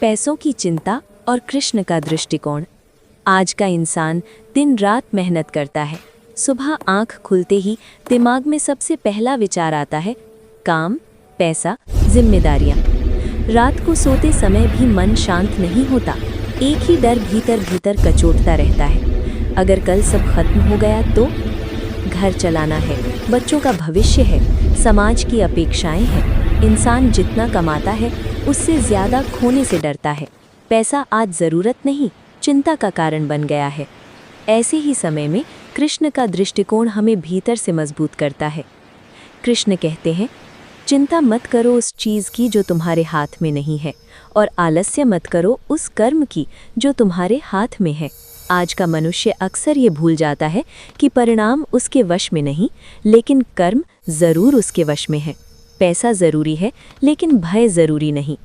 पैसों की चिंता और कृष्ण का दृष्टिकोण। आज का इंसान दिन रात मेहनत करता है। सुबह आंख खुलते ही दिमाग में सबसे पहला विचार आता है काम, पैसा, जिम्मेदारियां। रात को सोते समय भी मन शांत नहीं होता। एक ही डर भीतर भीतर कचोटता रहता है। अगर कल सब खत्म हो गया तो? घर चलाना है, बच्चों का भविष्य है, समाज की अपेक्षाएं हैं। इंसान जितना कमाता है उससे ज़्यादा खोने से डरता है। पैसा आज ज़रूरत नहीं, चिंता का कारण बन गया है। ऐसे ही समय में कृष्ण का दृष्टिकोण हमें भीतर से मजबूत करता है। कृष्ण कहते हैं, चिंता मत करो उस चीज़ की जो तुम्हारे हाथ में नहीं है, और आलस्य मत करो उस कर्म की जो तुम्हारे हाथ में है। आज का मनुष्य अक्सर ये भूल जाता है कि परिणाम उसके वश में नहीं, लेकिन कर्म ज़रूर उसके वश में है। पैसा ज़रूरी है, लेकिन भय ज़रूरी नहीं।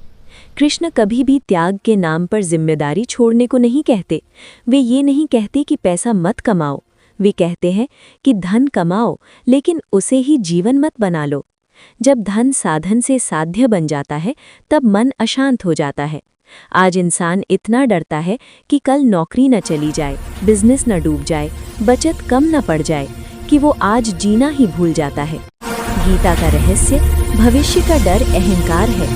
कृष्ण कभी भी त्याग के नाम पर जिम्मेदारी छोड़ने को नहीं कहते। वे ये नहीं कहते कि पैसा मत कमाओ। वे कहते हैं कि धन कमाओ, लेकिन उसे ही जीवन मत बना लो। जब धन साधन से साध्य बन जाता है, तब मन अशांत हो जाता है। आज इंसान इतना डरता है कि कल नौकरी न चली जाए, बिजनेस न डूब जाए, बचत कम न पड़ जाए, कि वो आज जीना ही भूल जाता है। गीता का रहस्य भविष्य का डर अहंकार है।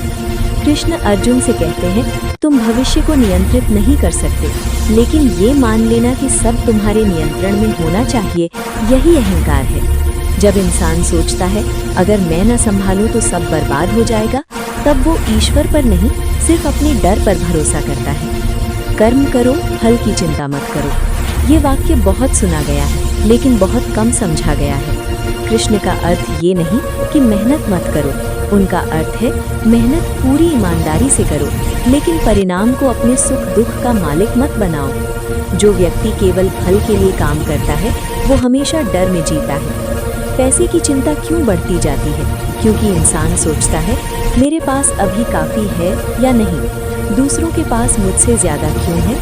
कृष्ण अर्जुन से कहते हैं, तुम भविष्य को नियंत्रित नहीं कर सकते, लेकिन ये मान लेना कि सब तुम्हारे नियंत्रण में होना चाहिए, यही अहंकार है। जब इंसान सोचता है अगर मैं न संभालूं तो सब बर्बाद हो जाएगा, तब वो ईश्वर पर नहीं, सिर्फ अपने डर पर भरोसा करता है। कर्म करो, फल की चिंता मत करो। ये वाक्य बहुत सुना गया है, लेकिन बहुत कम समझा गया है। कृष्ण का अर्थ ये नहीं कि मेहनत मत करो। उनका अर्थ है मेहनत पूरी ईमानदारी से करो, लेकिन परिणाम को अपने सुख दुख का मालिक मत बनाओ। जो व्यक्ति केवल फल के लिए काम करता है, वो हमेशा डर में जीता है। पैसे की चिंता क्यों बढ़ती जाती है? क्योंकि इंसान सोचता है मेरे पास अभी काफ़ी है या नहीं, दूसरों के पास मुझसे ज़्यादा क्यों है,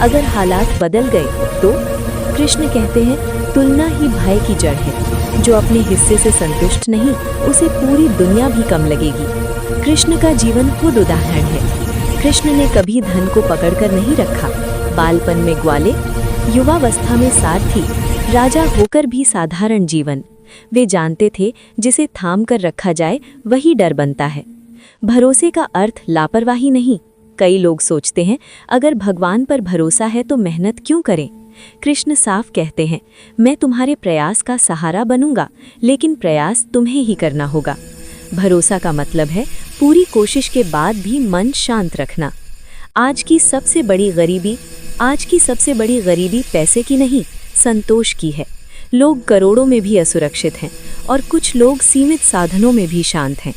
अगर हालात बदल गए तो? कृष्ण कहते हैं, तुलना ही भय की जड़ है। जो अपने हिस्से से संतुष्ट नहीं, उसे पूरी दुनिया भी कम लगेगी। कृष्ण का जीवन खुद उदाहरण है। कृष्ण ने कभी धन को पकड़कर नहीं रखा। बालपन में ग्वाले, युवावस्था में सारथी, राजा होकर भी साधारण जीवन। वे जानते थे जिसे थाम कर रखा जाए वही डर बनता है। भरोसे का अर्थ लापरवाही नहीं। कई लोग सोचते हैं अगर भगवान पर भरोसा है तो मेहनत क्यों करें? कृष्ण साफ कहते हैं, मैं तुम्हारे प्रयास का सहारा बनूंगा, लेकिन प्रयास तुम्हें ही करना होगा। भरोसा का मतलब है पूरी कोशिश के बाद भी मन शांत रखना। आज की सबसे बड़ी गरीबी पैसे की नहीं, संतोष की है। लोग करोड़ों में भी असुरक्षित हैं, और कुछ लोग सीमित साधनों में भी शांत हैं।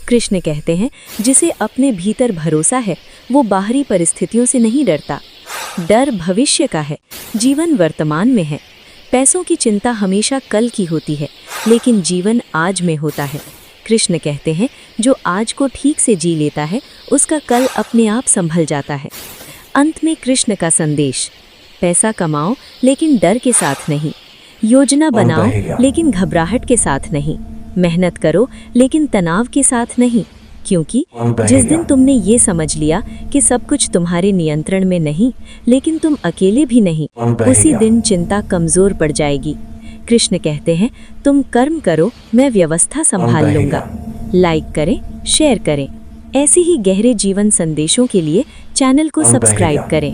कृष्ण कहते हैं, जिसे अपने भीतर भरोसा है वो बाहरी परिस्थितियों से नहीं डरता। डर भविष्य का है, जीवन वर्तमान में है। पैसों की चिंता हमेशा कल की होती है, लेकिन जीवन आज में होता है। कृष्ण कहते हैं, जो आज को ठीक से जी लेता है उसका कल अपने आप संभल जाता है। अंत में कृष्ण का संदेश, पैसा कमाओ लेकिन डर के साथ नहीं, योजना बनाओ लेकिन घबराहट के साथ नहीं, मेहनत करो लेकिन तनाव के साथ नहीं। क्योंकि जिस दिन तुमने ये समझ लिया कि सब कुछ तुम्हारे नियंत्रण में नहीं, लेकिन तुम अकेले भी नहीं, उसी दिन चिंता कमजोर पड़ जाएगी। कृष्ण कहते हैं, तुम कर्म करो, मैं व्यवस्था संभाल लूंगा। लाइक करें, शेयर करें। ऐसे ही गहरे जीवन संदेशों के लिए चैनल को सब्सक्राइब करें।